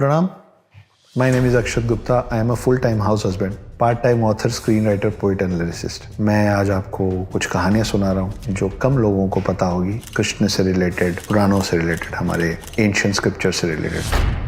Pranam, my name is Akshat Gupta. I am a full-time house husband, part-time author, screenwriter, poet and lyricist. मैं आज आपको कुछ कहानियां सुना रहा हूँ जो कम लोगों को पता होगी, कृष्ण से रिलेटेड, पुराणों से रिलेटेड, हमारे एंशिएंट स्क्रिप्चर से रिलेटेड।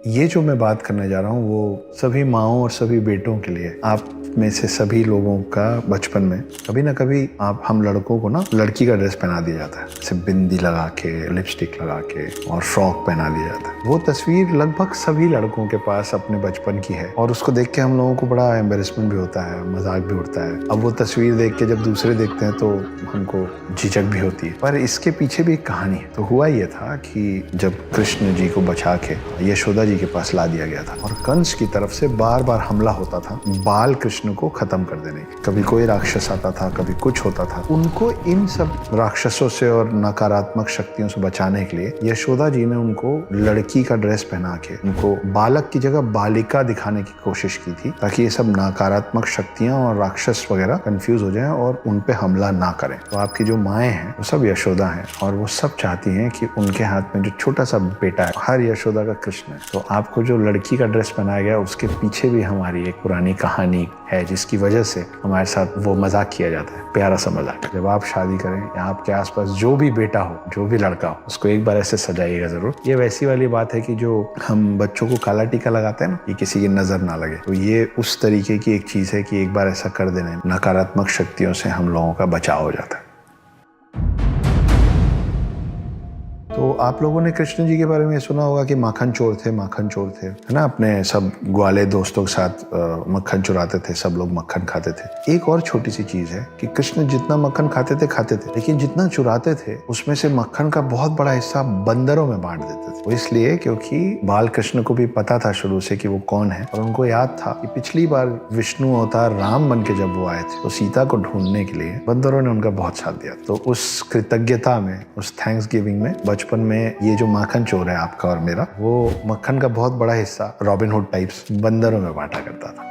ये जो मैं बात करने जा रहा हूँ वो सभी माँओं और सभी बेटों के लिए। आप में से सभी लोगों का बचपन में कभी ना कभी हम लड़कों को ना लड़की का ड्रेस पहना दिया जाता है, जैसे बिंदी लगा के, लिपस्टिक लगा के और फ्रॉक पहना दिया जाता है। वो तस्वीर लगभग सभी लड़कों के पास अपने बचपन की है और उसको देख के हम लोगों को बड़ा एम्बेरसमेंट भी होता है, मजाक भी उठता है। अब वो तस्वीर देख के जब दूसरे देखते हैं तो हमको झिझक भी होती है, पर इसके पीछे भी एक कहानी है। तो हुआ ये था कि जब कृष्ण जी को बचा के यशोदा जी के पास ला दिया गया था और कंस की तरफ से बार बार हमला होता था बाल कृष्ण को खत्म कर देने की। कभी कोई राक्षस आता था, कभी कुछ होता था। उनको इन सब राक्षसों से और नकारात्मक शक्तियों से बचाने के लिए यशोदा जी ने उनको लड़की का ड्रेस पहना के उनको बालक की जगह बालिका दिखाने की कोशिश की थी, ताकि ये सब नकारात्मक शक्तियां और राक्षस वगैरह कंफ्यूज हो जाएं और उन पे हमला ना करें। तो आपकी जो माएँ हैं वो सब यशोदा हैं और वो सब चाहती हैं कि उनके हाथ में जो छोटा सा बेटा है, हर यशोदा का कृष्ण है। तो आपको जो लड़की का ड्रेस पहनाया गया उसके पीछे भी हमारी एक पुरानी कहानी है, जिसकी वजह से हमारे साथ वो मजाक किया जाता है, प्यारा सा मजाक। जब आप शादी करें या आपके आसपास जो भी बेटा हो, जो भी लड़का हो, उसको एक बार ऐसे सजाइएगा जरूर। ये वैसी वाली बात है कि जो हम बच्चों को काला टीका लगाते हैं ना, ये किसी की नजर ना लगे, तो ये उस तरीके की एक चीज है कि एक बार ऐसा कर देने नकारात्मक शक्तियों से हम लोगों का बचाव हो जाता है। तो आप लोगों ने कृष्ण जी के बारे में सुना होगा कि माखन चोर थे, है ना। अपने सब ग्वाले दोस्तों के साथ मक्खन चुराते थे, सब लोग मक्खन खाते थे। एक और छोटी सी चीज है कि कृष्ण जितना मक्खन खाते थे, लेकिन जितना चुराते थे उसमें से मक्खन का बहुत बड़ा हिस्सा बंदरों में बांट देते थे। वो इसलिए क्योंकि बाल कृष्ण को भी पता था शुरू से कि वो कौन है और उनको याद था कि पिछली बार विष्णु अवतार राम बन के जब वो आए थे तो सीता को ढूंढने के लिए बंदरों ने उनका बहुत साथ दिया। तो उस कृतज्ञता में, उस थैंक्स गिविंग में बचपन में ये जो माखन चोर है आपका और मेरा, वो मक्खन का बहुत बड़ा हिस्सा रॉबिन हुड टाइप्स बंदरों में बांटा करता था।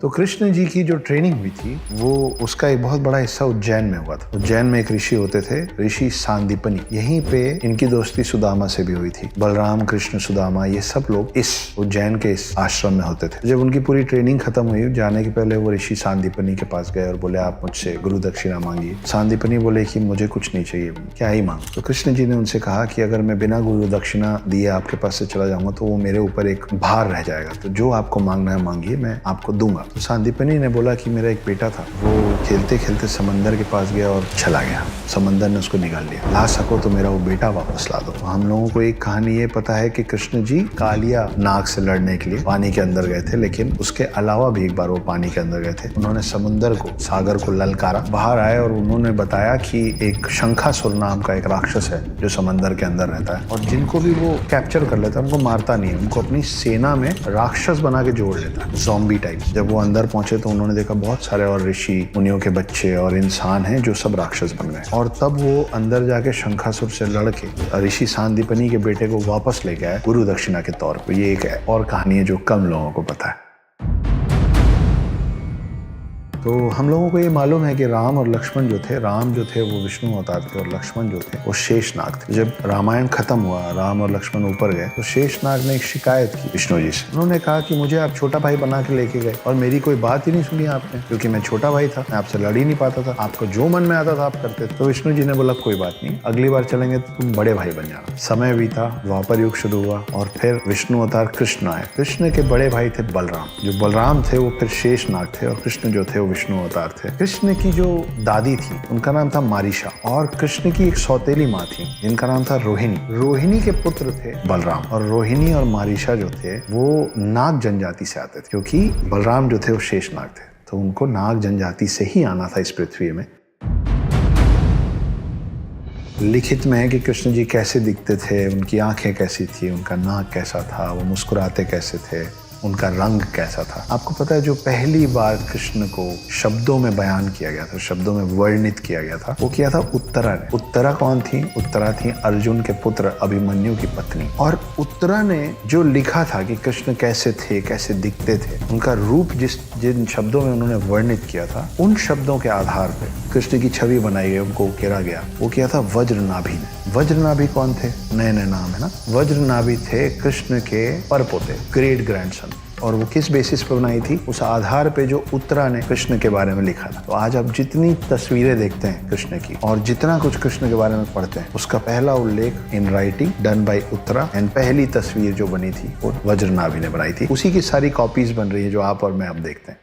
तो कृष्ण जी की जो ट्रेनिंग हुई थी वो उसका एक बहुत बड़ा हिस्सा उज्जैन में हुआ था। उज्जैन में एक ऋषि होते थे, ऋषि सांदीपनी। यहीं पे इनकी दोस्ती सुदामा से भी हुई थी। बलराम, कृष्ण, सुदामा, ये सब लोग इस उज्जैन के इस आश्रम में होते थे। जब उनकी पूरी ट्रेनिंग खत्म हुई, जाने के पहले वो ऋषि सांदीपनी के पास गए और बोले आप मुझसे गुरु दक्षिणा मांगिए। सांदीपनी बोले कि मुझे कुछ नहीं चाहिए, क्या ही मांग। तो कृष्ण जी ने उनसे कहा कि अगर मैं बिना गुरु दक्षिणा दिए आपके पास से चला जाऊंगा तो वो मेरे ऊपर एक भार रह जाएगा, तो जो आपको मांगना है मांगिए, मैं आपको दूंगा। तो सांदीपनी ने बोला कि मेरा एक बेटा था, वो खेलते खेलते समंदर के पास गया और चला गया, समंदर ने उसको निकाल लिया। ला सको तो मेरा वो बेटा वापस ला दो। तो हम लोगों को एक कहानी ये पता है कि कृष्ण जी कालिया नाग से लड़ने के लिए पानी के अंदर गए थे, लेकिन उसके अलावा भी एक बार वो पानी के अंदर गए थे। उन्होंने समुंदर को, सागर को ललकारा, बाहर आए और उन्होंने बताया कि एक शंखासुर नाम का एक राक्षस है जो समंदर के अंदर रहता है और जिनको भी वो कैप्चर कर लेता है उनको मारता नहीं है, उनको अपनी सेना में राक्षस बना के जोड़ लेता है, ज़ॉम्बी टाइप। जब वो अंदर पहुंचे तो उन्होंने देखा बहुत सारे और ऋषि मुनियों के बच्चे और इंसान हैं जो सब राक्षस बन गए और तब वो अंदर जाके शंखासुर से लड़के ऋषि सांदीपनी के बेटे को वापस लेके आए गुरु दक्षिणा के तौर पर। ये एक और कहानी है जो कम लोगों को पता है। तो हम लोगों को ये मालूम है कि राम और लक्ष्मण जो थे, राम जो थे वो विष्णु अवतार थे और लक्ष्मण जो थे वो शेषनाग थे। जब रामायण खत्म हुआ, राम और लक्ष्मण ऊपर गए तो शेषनाग ने एक शिकायत की विष्णु जी से। उन्होंने कहा कि मुझे आप छोटा भाई बना के लेके गए और मेरी कोई बात ही नहीं सुनी आपने, क्योंकि मैं छोटा भाई था, मैं आपसे लड़ ही नहीं पाता था, आपको जो मन में आता था आप करते थे। तो विष्णु जी ने बोला कोई बात नहीं, अगली बार चलेंगे तो तुम बड़े भाई बन जाना। समय बीता, द्वापर युग शुरू हुआ और फिर विष्णु अवतार कृष्ण आए। कृष्ण के बड़े भाई थे बलराम, जो बलराम थे वो फिर शेषनाग थे और कृष्ण जो थे विष्णु अवतार थे। कृष्ण की जो दादी थी उनका नाम था मारीशा और कृष्ण की एक सौतेली माँ थी जिनका नाम था रोहिणी। रोहिणी के पुत्र थे बलराम और रोहिणी और मारीशा जो थे वो नाग जनजाति से आते थे, क्योंकि बलराम जो थे वो शेषनाग थे, तो उनको नाग जनजाति से ही आना था इस पृथ्वी में। लिखित में है कि कृष्ण जी कैसे दिखते थे, उनकी आंखें कैसी थी, उनका नाक कैसा था, वो मुस्कुराते कैसे थे, उनका रंग कैसा था। आपको पता है जो पहली बार कृष्ण को शब्दों में बयान किया गया था, शब्दों में वर्णित किया गया था, वो किया था उत्तरा ने। उत्तरा कौन थी? उत्तरा थी अर्जुन के पुत्र अभिमन्यु की पत्नी। और उत्तरा ने जो लिखा था कि कृष्ण कैसे थे, कैसे दिखते थे, उनका रूप जिन शब्दों में उन्होंने वर्णित किया था, उन शब्दों के आधार पर कृष्ण की छवि बनाई गई, उनको उकेरा गया। वो किया था वज्र नाभि ने। वज्रनाभि कौन थे? नए नए नाम है ना। वज्रनाभि थे कृष्ण के परपोते, ग्रेट ग्रैंडसन। और वो किस बेसिस पर बनाई थी? उस आधार पे जो उत्तरा ने कृष्ण के बारे में लिखा था। तो आज आप जितनी तस्वीरें देखते हैं कृष्ण की और जितना कुछ कृष्ण के बारे में पढ़ते हैं, उसका पहला उल्लेख in writing done by Uttara. And पहली तस्वीर जो बनी थी वो वज्रनाभि ने बनाई थी। उसी की सारी कॉपीज बन रही है जो आप और मैं अब देखते हैं।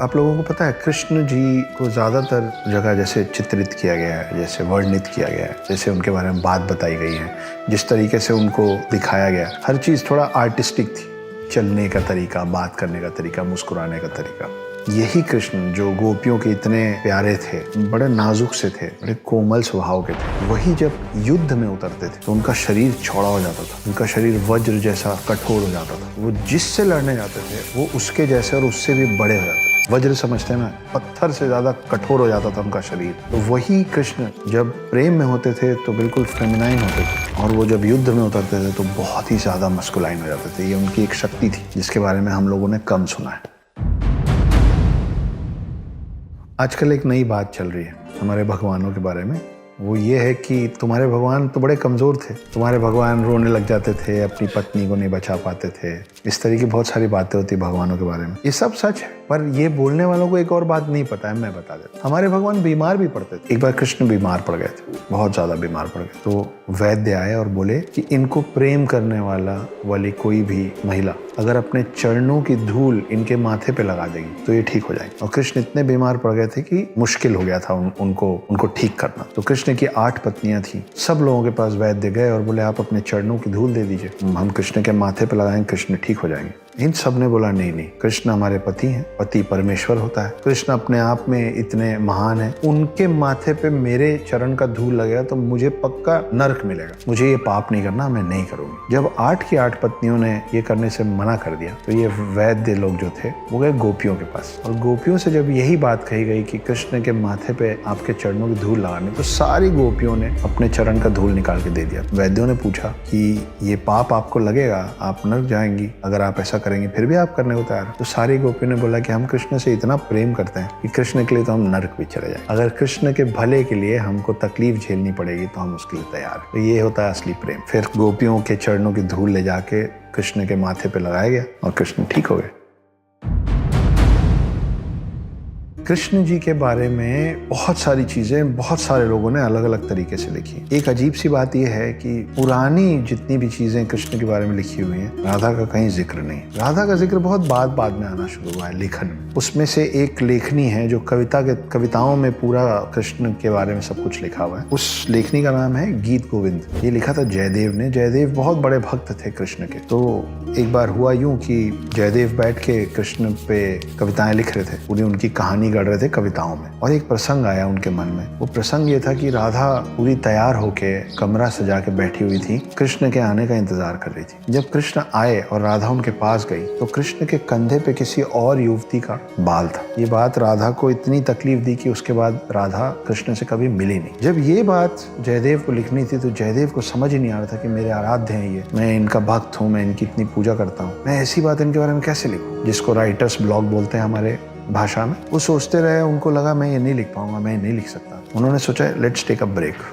आप लोगों को पता है कृष्ण जी को ज्यादातर जगह जैसे चित्रित किया गया है, जैसे वर्णित किया गया है, जैसे उनके बारे में बात बताई गई है, जिस तरीके से उनको दिखाया गया, हर चीज थोड़ा आर्टिस्टिक थी। चलने का तरीका, बात करने का तरीका, मुस्कुराने का तरीका। यही कृष्ण जो गोपियों के इतने प्यारे थे, बड़े नाजुक से थे, बड़े कोमल स्वभाव के थे, वही जब युद्ध में उतरते थे तो उनका शरीर चौड़ा हो जाता था, उनका शरीर वज्र जैसा कठोर हो जाता था। वो जिससे लड़ने जाते थे वो उसके जैसे और उससे भी बड़े हो जाते थे। वज्र समझते हैं ना, पत्थर से ज्यादा कठोर हो जाता था उनका शरीर। तो वही कृष्ण जब प्रेम में होते थे तो बिल्कुल फेमिनाइन होते थे, और वो जब युद्ध में उतरते थे तो बहुत ही ज्यादा मस्कुलाइन हो जाते थे। ये उनकी एक शक्ति थी जिसके बारे में हम लोगों ने कम सुना है। आजकल एक नई बात चल रही है हमारे भगवानों के बारे में। वो ये है कि तुम्हारे भगवान तो बड़े कमज़ोर थे, तुम्हारे भगवान रोने लग जाते थे, अपनी पत्नी को नहीं बचा पाते थे। इस तरह की बहुत सारी बातें होती भगवानों के बारे में। ये सब सच है, पर ये बोलने वालों को एक और बात नहीं पता है, मैं बता देता। हमारे भगवान बीमार भी पड़ते थे। एक बार कृष्ण बीमार पड़ गए थे, बहुत ज़्यादा बीमार पड़ गए। तो वैद्य आए और बोले कि इनको प्रेम करने वाली कोई भी महिला अगर अपने चरणों की धूल इनके माथे पे लगा देगी तो ये ठीक हो जाएगी। और कृष्ण इतने बीमार पड़ गए थे कि मुश्किल हो गया था उनको ठीक करना। तो कृष्ण की 8 पत्नियां थी। सब लोगों के पास वैद्य गए और बोले आप अपने चरणों की धूल दे दीजिए, हम कृष्ण के माथे पे लगाएंगे, कृष्ण ठीक हो जाएंगे। इन सब ने बोला नहीं नहीं, कृष्ण हमारे पति हैं, पति परमेश्वर होता है, कृष्ण अपने आप में इतने महान है, उनके माथे पे मेरे चरण का धूल लगेगा तो मुझे पक्का नरक मिलेगा, मुझे ये पाप नहीं करना, मैं नहीं करूंगी। जब 8 की 8 पत्नियों ने ये करने से मना कर दिया तो ये वैद्य लोग जो थे वो गए गोपियों के पास, और गोपियों से जब यही बात कही गई कि कृष्ण के माथे पे आपके चरणों की धूल लगानी, तो सारी गोपियों ने अपने चरण का धूल निकाल के दे दिया। वैद्यों ने पूछा कि ये पाप आपको लगेगा, आप नरक जाएंगी अगर आप ऐसा करेंगे, फिर भी आप करने को तैयार। तो सारी गोपियों ने बोला कि हम कृष्ण से इतना प्रेम करते हैं कि कृष्ण के लिए तो हम नरक भी चले जाएं। अगर कृष्ण के भले के लिए हमको तकलीफ झेलनी पड़ेगी तो हम उसके लिए तैयार हैं। तो ये होता है असली प्रेम। फिर गोपियों के चरणों की धूल ले जाके कृष्ण के माथे पे लगाया गया और कृष्ण ठीक हो गए। कृष्ण जी के बारे में बहुत सारी चीजें बहुत सारे लोगों ने अलग अलग तरीके से लिखी। एक अजीब सी बात यह है कि पुरानी जितनी भी चीजें कृष्ण के बारे में लिखी हुई हैं, राधा का कहीं जिक्र नहीं। राधा का जिक्र बहुत बाद में आना शुरू हुआ है लेखन में। उसमें से एक लेखनी है जो कविताओं में पूरा कृष्ण के बारे में सब कुछ लिखा हुआ है। उस लेखनी का नाम है गीत गोविंद। ये लिखा था जयदेव ने। जयदेव बहुत बड़े भक्त थे कृष्ण के। तो एक बार हुआ यूं कि जयदेव बैठ के कृष्ण पे कविताएं लिख रहे थे, उन्हें उनकी कहानी गढ़ रहे थे कविताओं में, और एक प्रसंग आया उनके मन में। वो प्रसंग ये था कि राधा पूरी तैयार होके कमरा सजा के बैठी हुई थी, कृष्ण के आने का इंतजार कर रही थी। जब कृष्ण आए और राधा उनके पास गई तो कृष्ण के कंधे पे किसी और युवती का बाल था। ये बात राधा को इतनी तकलीफ दी कि उसके बाद राधा कृष्ण से कभी मिली नहीं। जब ये बात जयदेव को लिखनी थी तो जयदेव को समझ ही नहीं आ रहा था कि मेरे आराध्य हैं ये, मैं इनका भक्त हूँ, मैं इनकी इतनी पूजा करता हूँ, मैं ऐसी बात इनके बारे में कैसे लिखूं, जिसको राइटर्स ब्लॉक बोलते हैं हमारे भाषा में। वो सोचते रहे, उनको लगा मैं ये नहीं लिख पाऊंगा, मैं ये नहीं लिख सकता। उन्होंने सोचा लेट्स टेक अ ब्रेक।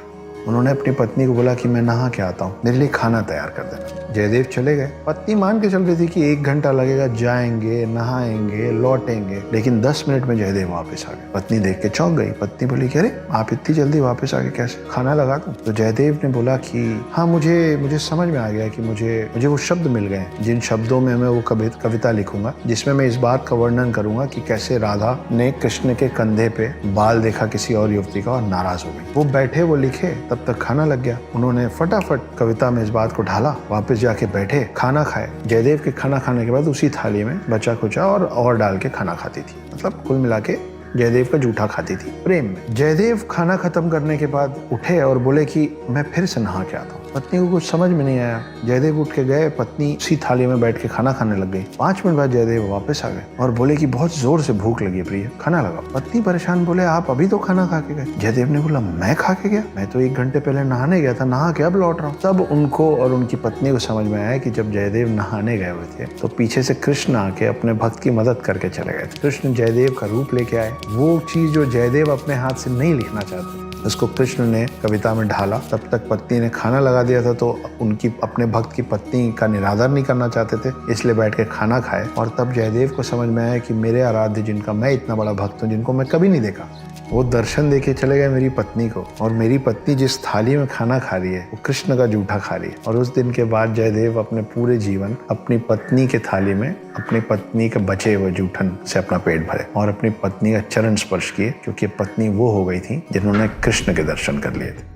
उन्होंने अपनी पत्नी को बोला कि मैं नहा के आता हूँ, मेरे लिए खाना तैयार कर देना। जयदेव चले गए। पत्नी मान के चल रही थी कि 1 घंटा लगेगा, जाएंगे, नहाएंगे, लौटेंगे, लेकिन 10 मिनट में जयदेव वापस आ गए। पत्नी देख के चौंक गई। पत्नी बोली कि अरे आप इतनी जल्दी वापस आ गए, कैसे, खाना लगा दूं? तो जयदेव ने बोला कि हाँ, मुझे समझ में आ गया कि मुझे वो शब्द मिल गए जिन शब्दों में मैं वो कविता लिखूंगा, जिसमें मैं इस बात का वर्णन करूंगा कि कैसे राधा ने कृष्ण के कंधे पे बाल देखा किसी और युवती का और नाराज हो गई। वो बैठे, वो लिखे, तब तक खाना लग गया। उन्होंने फटाफट कविता में इस बात को ढाला, वापस जाके बैठे, खाना खाए। जयदेव के खाना खाने के बाद उसी थाली में बचा कुचा और डाल के खाना खाती थी। मतलब कुल मिला के जयदेव का जूठा खाती थी प्रेम में। जयदेव खाना खत्म करने के बाद उठे और बोले कि मैं फिर से नहा के आता हूँ। पत्नी को कुछ समझ में नहीं आया। जयदेव उठ के गए, पत्नी उसी थाली में बैठ के खाना खाने लग गई। 5 मिनट बाद जयदेव वापस आ गए और बोले कि बहुत जोर से भूख लगी है प्रिय, खाना लगाओ। पत्नी परेशान, बोले आप अभी तो खाना खा के गए। जयदेव ने बोला मैं खा के गया, मैं तो 1 घंटे पहले नहाने गया था, नहा के अब लौट रहा हूँ। तब उनको और उनकी पत्नी को समझ में आया कि जब जयदेव नहाने गए हुए थे तो पीछे से कृष्ण आके अपने भक्त की मदद करके चले गए थे। कृष्ण जयदेव का रूप लेके आए, वो चीज जो जयदेव अपने हाथ से नहीं लिखना चाहते उसको कृष्ण ने कविता में ढाला। तब तक पत्नी ने खाना लगा दिया था, तो उनकी अपने भक्त की पत्नी का निरादर नहीं करना चाहते थे, इसलिए बैठ के खाना खाए। और तब जयदेव को समझ में आया कि मेरे आराध्य, जिनका मैं इतना बड़ा भक्त हूँ, जिनको मैं कभी नहीं देखा, वो दर्शन देके चले गए मेरी पत्नी को, और मेरी पत्नी जिस थाली में खाना खा रही है वो कृष्ण का जूठा खा रही है। और उस दिन के बाद जयदेव अपने पूरे जीवन अपनी पत्नी के थाली में अपनी पत्नी के बचे हुए जूठन से अपना पेट भरे और अपनी पत्नी का चरण स्पर्श किए, क्योंकि पत्नी वो हो गई थी जिन्होंने कृष्ण के दर्शन कर लिए थे।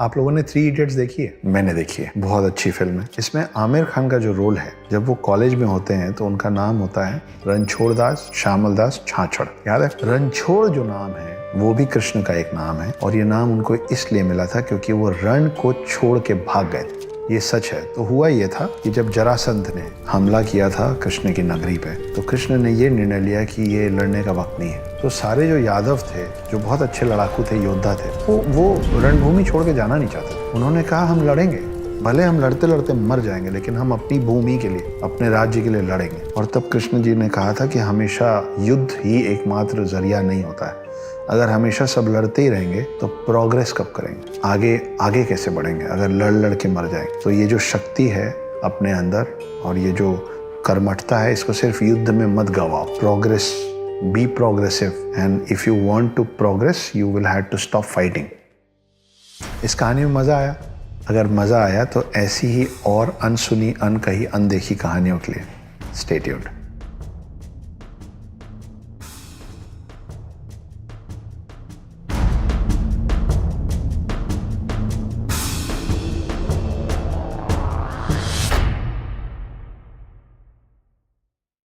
आप लोगों ने 3 इडियट्स देखी है? मैंने देखी है, बहुत अच्छी फिल्म है। इसमें आमिर खान का जो रोल है, जब वो कॉलेज में होते हैं तो उनका नाम होता है रणछोड़ दास श्यामल दास छाछड़। याद है? रणछोड़ जो नाम है वो भी कृष्ण का एक नाम है, और ये नाम उनको इसलिए मिला था क्योंकि वो रण को छोड़ के भाग गए थे। ये सच है। तो हुआ ये था कि जब जरासंध ने हमला किया था कृष्ण की नगरी पे, तो कृष्ण ने ये निर्णय लिया कि ये लड़ने का वक्त नहीं है। तो सारे जो यादव थे, जो बहुत अच्छे लड़ाकू थे, योद्धा थे, वो रणभूमि छोड़ के जाना नहीं चाहते थे। उन्होंने कहा हम लड़ेंगे, भले हम लड़ते लड़ते मर जाएंगे, लेकिन हम अपनी भूमि के लिए, अपने राज्य के लिए लड़ेंगे। और तब कृष्ण जी ने कहा था कि हमेशा युद्ध ही एकमात्र जरिया नहीं होता है। अगर हमेशा सब लड़ते ही रहेंगे तो प्रोग्रेस कब करेंगे, आगे कैसे बढ़ेंगे अगर लड़ के मर जाएंगे। तो ये जो शक्ति है अपने अंदर और ये जो कर्मठता है, इसको सिर्फ युद्ध में मत गवाओ। Progress, be progressive, and if you want to progress you will have to stop fighting. इस कहानी में मजा आया? अगर मजा आया तो ऐसी ही और अनसुनी, अनकही, अनदेखी कहानियों के लिए स्टे ट्यून्ड।